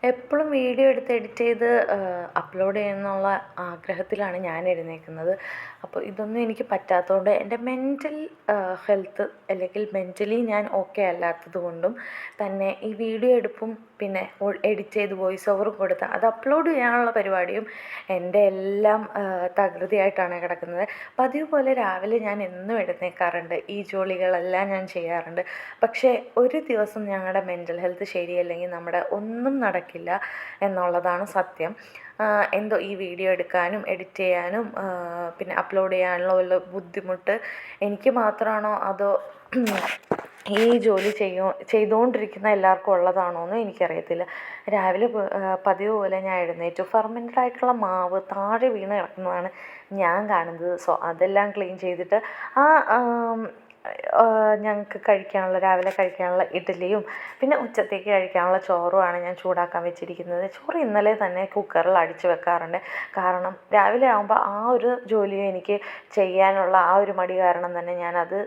എപ്പോഴും വീഡിയോ എടുത്ത് എഡിറ്റ് ചെയ്ത് അപ്ലോഡ് ചെയ്യുന്നുള്ള ആഗ്രഹത്തിലാണ് ഞാൻ എഴുന്നേൽക്കുന്നത്. അപ്പോൾ ഇതൊന്നും എനിക്ക് പറ്റാത്തതുകൊണ്ട് എൻ്റെ മെൻ്റൽ ഹെൽത്ത് അല്ലെങ്കിൽ മെൻ്റലി ഞാൻ ഓക്കെ അല്ലാത്തത് കൊണ്ടും തന്നെ ഈ വീഡിയോ എടുപ്പും പിന്നെ എഡിറ്റ് ചെയ്ത് വോയിസ് ഓവർ കൊടുത്ത് അത് അപ്ലോഡ് ചെയ്യാനുള്ള പരിപാടിയും എൻ്റെ എല്ലാം തകൃതിയായിട്ടാണ് കിടക്കുന്നത്. പതിവ് പോലെ രാവിലെ ഞാൻ എന്നും എഴുന്നേൽക്കാറുണ്ട്, ഈ ജോലികളെല്ലാം ഞാൻ ചെയ്യാറുണ്ട്. പക്ഷേ ഒരു ദിവസം ഞങ്ങളുടെ മെൻ്റൽ ഹെൽത്ത് ശരിയല്ലെങ്കിൽ നമ്മുടെ ഒന്നും നടക്കില്ല എന്നുള്ളതാണ് സത്യം. എന്തോ ഈ വീഡിയോ എടുക്കാനും എഡിറ്റ് ചെയ്യാനും പിന്നെ അപ്ലോഡ് ചെയ്യാനുള്ള വല്ല ബുദ്ധിമുട്ട് എനിക്ക് മാത്രമാണോ അതോ ഈ ജോലി ചെയ്തുകൊണ്ടിരിക്കുന്ന എല്ലാവർക്കും ഉള്ളതാണോ എന്നും എനിക്കറിയത്തില്ല. രാവിലെ പതിവ് പോലെ ഞാൻ എഴുന്നേറ്റു. ഫെർമെൻറ്റഡ് ആയിട്ടുള്ള മാവ് താഴെ വീണ് കിടക്കുന്നതാണ് ഞാൻ കാണുന്നത്. സോ അതെല്ലാം ക്ലീൻ ചെയ്തിട്ട് ഞങ്ങൾക്ക് കഴിക്കാനുള്ള രാവിലെ കഴിക്കാനുള്ള ഇഡ്ഡലിയും പിന്നെ ഉച്ചത്തേക്ക് കഴിക്കാനുള്ള ചോറുമാണ് ഞാൻ ചൂടാക്കാൻ വെച്ചിരിക്കുന്നത്. ചോറ് ഇന്നലെ തന്നെ കുക്കറിൽ അടിച്ച് വെക്കാറുണ്ട്. കാരണം രാവിലെ ആകുമ്പോൾ ആ ഒരു ജോലി എനിക്ക് ചെയ്യാനുള്ള ആ ഒരു മടി കാരണം തന്നെ ഞാനത്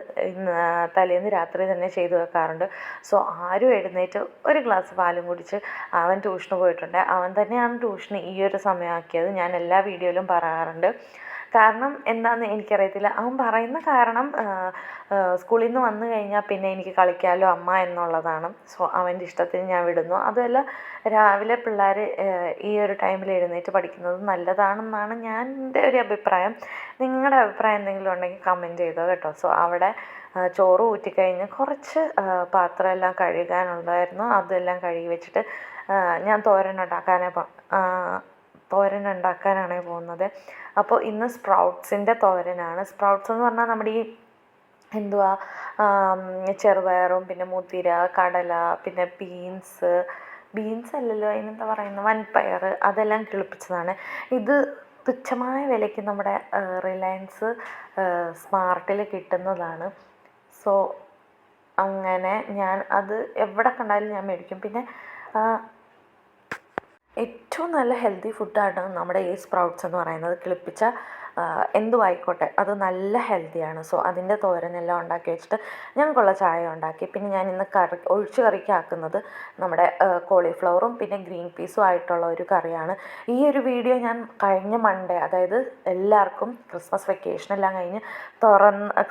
തലേന്ന് രാത്രി തന്നെ ചെയ്തു വെക്കാറുണ്ട്. സോ ആരും എഴുന്നേറ്റ് ഒരു ഗ്ലാസ് പാലും കുടിച്ച് അവൻ ട്യൂഷന് പോയിട്ടുണ്ട്. അവൻ തന്നെയാണ് ട്യൂഷന് ഈ ഒരു സമയമാക്കിയത്. ഞാൻ എല്ലാ വീഡിയോയിലും പറയാറുണ്ട്. കാരണം എന്താണെന്ന് എനിക്കറിയത്തില്ല. അവൻ പറയുന്ന കാരണം സ്കൂളിൽ നിന്ന് വന്നു കഴിഞ്ഞാൽ പിന്നെ എനിക്ക് കളിക്കാമല്ലോ അമ്മ എന്നുള്ളതാണ്. സോ അവൻ്റെ ഇഷ്ടത്തിന് ഞാൻ വിടുന്നു. അതുമല്ല, രാവിലെ പിള്ളേർ ഈ ഒരു ടൈമിൽ എഴുന്നേറ്റ് പഠിക്കുന്നത് നല്ലതാണെന്നാണ് എൻ്റെ ഒരു അഭിപ്രായം. നിങ്ങളുടെ അഭിപ്രായം എന്തെങ്കിലും ഉണ്ടെങ്കിൽ കമൻറ്റ് ചെയ്തോ കേട്ടോ. സോ അവിടെ ചോറ് ഊറ്റിക്കഴിഞ്ഞ് കുറച്ച് പാത്രമെല്ലാം കഴുകാനുണ്ടായിരുന്നു. അതെല്ലാം കഴുകി വെച്ചിട്ട് ഞാൻ തോരൻ ഉണ്ടാക്കാനാണ് പോകുന്നത്. അപ്പോൾ ഇന്ന് സ്പ്രൗട്ട്സിൻ്റെ തോരനാണ്. സ്പ്രൗട്ട്സ് എന്ന് പറഞ്ഞാൽ നമ്മുടെ ഈ ചെറുപയറും പിന്നെ മുതിര, കടല, പിന്നെ ബീൻസ് അല്ലല്ലോ, അതിനെന്താ പറയുന്നത്, വൻപയർ, അതെല്ലാം കിളിപ്പിച്ചതാണ്. ഇത് തുച്ഛമായ വിലയ്ക്ക് നമ്മുടെ റിലയൻസ് സ്മാർട്ടിൽ കിട്ടുന്നതാണ്. സോ അങ്ങനെ ഞാൻ അത് എവിടെ കണ്ടാലും ഞാൻ മേടിക്കും. പിന്നെ ഏറ്റവും നല്ല ഹെൽത്തി ഫുഡാണ് നമ്മുടെ ഈ സ്പ്രൗട്ട്സ് എന്ന് പറയുന്നത്. കിളിപ്പിച്ച എന്തും ആയിക്കോട്ടെ, അത് നല്ല ഹെൽത്തിയാണ്. സോ അതിൻ്റെ തോരനെല്ലാം ഉണ്ടാക്കി വെച്ചിട്ട് ഞങ്ങൾക്കുള്ള ചായ ഉണ്ടാക്കി. പിന്നെ ഞാൻ ഇന്ന് ഒഴിച്ച് കറിക്കാക്കുന്നത് നമ്മുടെ കോളിഫ്ലവറും പിന്നെ ഗ്രീൻ പീസും ആയിട്ടുള്ള ഒരു കറിയാണ്. ഈ ഒരു വീഡിയോ ഞാൻ കഴിഞ്ഞ മൺഡേ, അതായത് എല്ലാവർക്കും ക്രിസ്മസ് വെക്കേഷനെല്ലാം കഴിഞ്ഞ്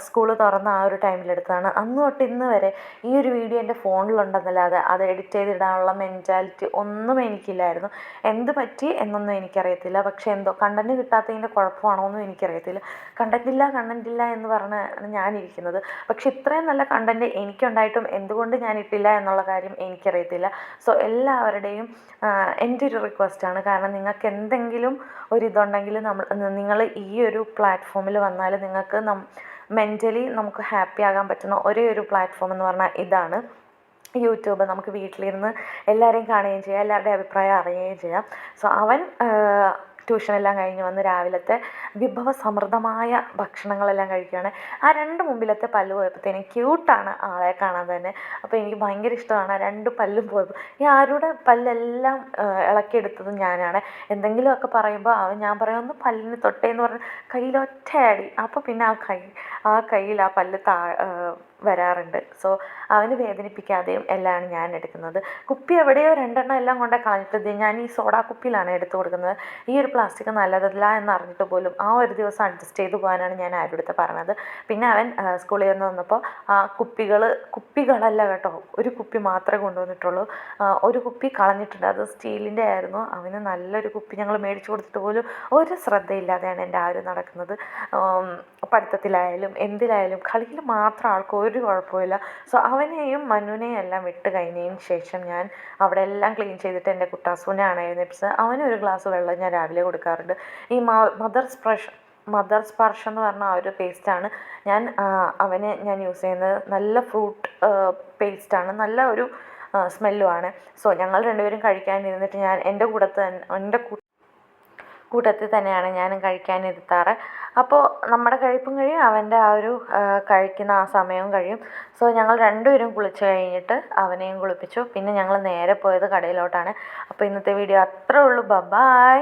സ്കൂൾ തുറന്ന ആ ഒരു ടൈമിലെടുത്തതാണ്. അന്ന് തൊട്ട് ഇന്ന് വരെ ഈ ഒരു വീഡിയോ എൻ്റെ ഫോണിലുണ്ടെന്നല്ലാതെ അത് എഡിറ്റ് ചെയ്തിടാനുള്ള മെൻറ്റാലിറ്റി ഒന്നും എനിക്കില്ലായിരുന്നു. എന്ത് പറ്റി എന്നൊന്നും എനിക്കറിയത്തില്ല. പക്ഷേ എന്തോ കണ്ടൻറ്റ് കിട്ടാത്തതിൻ്റെ കുഴപ്പമാണോ എന്നും എനിക്കറിയത്തില്ല. കണ്ടൻറ്റ് ഇല്ല എന്ന് പറഞ്ഞാണ് ഞാനിരിക്കുന്നത്. പക്ഷെ ഇത്രയും നല്ല കണ്ടൻറ്റ് എനിക്കുണ്ടായിട്ടും എന്തുകൊണ്ട് ഞാൻ ഇട്ടില്ല എന്നുള്ള കാര്യം എനിക്കറിയത്തില്ല. സോ എല്ലാവരുടെയും എൻ്റെ ഒരു റിക്വസ്റ്റാണ്. കാരണം നിങ്ങൾക്ക് എന്തെങ്കിലും ഒരിതുണ്ടെങ്കിൽ നിങ്ങൾ ഈ ഒരു പ്ലാറ്റ്ഫോമിൽ വന്നാൽ നിങ്ങൾക്ക് മെൻ്റലി നമുക്ക് ഹാപ്പി ആകാൻ പറ്റുന്ന ഒരേ ഒരു പ്ലാറ്റ്ഫോം എന്ന് പറഞ്ഞാൽ ഇതാണ്, യൂട്യൂബ്. നമുക്ക് വീട്ടിലിരുന്ന് എല്ലാവരെയും കാണുകയും ചെയ്യാം, എല്ലാവരുടെയും അഭിപ്രായം അറിയുകയും ചെയ്യാം. സോ അവൻ ട്യൂഷനെല്ലാം കഴിഞ്ഞ് വന്ന് രാവിലത്തെ വിഭവസമൃദ്ധമായ ഭക്ഷണങ്ങളെല്ലാം കഴിക്കുകയാണ്. ആ മുമ്പിലത്തെ പല്ല് പോയപ്പോഴത്തേനും ക്യൂട്ടാണ് ആളെ കാണാൻ തന്നെ. അപ്പോൾ എനിക്ക് ഭയങ്കര ഇഷ്ടമാണ്. ആ പല്ലും പോയപ്പോൾ ഈ ആരുടെ പല്ലെല്ലാം ഇളക്കിയെടുത്തത് ഞാനാണ്. എന്തെങ്കിലുമൊക്കെ പറയുമ്പോൾ ഞാൻ പറയും ഒന്ന് പല്ലിന് തൊട്ടേന്ന് പറഞ്ഞ് കയ്യിലൊറ്റയടി. അപ്പോൾ പിന്നെ ആ കയ്യിൽ ആ പല്ല് വരാറുണ്ട്. സോ അവന് വേദനിപ്പിക്കാതെയും എല്ലാം ഞാൻ എടുക്കുന്നത്. കുപ്പി എവിടെയോ 2 എല്ലാം കൊണ്ട് കളഞ്ഞിട്ട് ഞാൻ ഈ സോഡാ കുപ്പിയിലാണ് എടുത്തു കൊടുക്കുന്നത്. ഈ ഒരു പ്ലാസ്റ്റിക് നല്ലതല്ല എന്നറിഞ്ഞിട്ട് പോലും ആ ഒരു ദിവസം അഡ്ജസ്റ്റ് ചെയ്ത് പോകാനാണ് ഞാൻ ആരുടെ അടുത്ത് പറഞ്ഞത്. പിന്നെ അവൻ സ്കൂളിൽ നിന്ന് വന്നപ്പോൾ ആ കുപ്പികളല്ല കേട്ടോ, ഒരു കുപ്പി മാത്രമേ കൊണ്ടുവന്നിട്ടുള്ളൂ. ഒരു കുപ്പി കളഞ്ഞിട്ടുണ്ട്, അത് സ്റ്റീലിൻ്റെ ആയിരുന്നു. അവന് നല്ലൊരു കുപ്പി ഞങ്ങൾ മേടിച്ചു കൊടുത്തിട്ട് പോലും ഒരു ശ്രദ്ധയില്ലാതെയാണ് എൻ്റെ ആ ഒരു നടക്കുന്നത്. പഠിത്തത്തിലായാലും എന്തിലായാലും കളിയിൽ മാത്രം ആൾക്ക് ഒരു കുഴപ്പമില്ല. സോ അവനെയും മനുവിനെയും എല്ലാം വിട്ട് കഴിഞ്ഞതിന് ശേഷം ഞാൻ അവിടെ എല്ലാം ക്ലീൻ ചെയ്തിട്ട് എൻ്റെ കുട്ടാസൂനെയാണ് എഴുന്നേൽപ്പിച്ചത്. അവനൊരു ഗ്ലാസ് വെള്ളം ഞാൻ രാവിലെ കൊടുക്കാറുണ്ട്. ഈ മദർ സ്പർശ് എന്ന് പറഞ്ഞ ആ ഒരു പേസ്റ്റാണ് അവന് ഞാൻ യൂസ് ചെയ്യുന്നത്. നല്ല ഫ്രൂട്ട് പേസ്റ്റാണ്, നല്ല ഒരു സ്മെല്ലുമാണ്. സോ ഞങ്ങൾ 2 പേരും കഴിക്കാനിരുന്നിട്ട് ഞാൻ എൻ്റെ കൂട്ടത്തിൽ തന്നെയാണ് ഞാനും കഴിക്കാനിരുത്താറ്. അപ്പോൾ നമ്മുടെ കഴിപ്പും കഴിയും, അവൻ്റെ ആ ഒരു കഴിക്കുന്ന ആ സമയവും കഴിയും. സോ ഞങ്ങൾ 2 പേരും കുളിച്ച് കഴിഞ്ഞിട്ട് അവനെയും കുളിപ്പിച്ചു. പിന്നെ ഞങ്ങൾ നേരെ പോയത് കടയിലോട്ടാണ്. അപ്പോൾ ഇന്നത്തെ വീഡിയോ അത്രേ ഉള്ളൂ. ബൈ.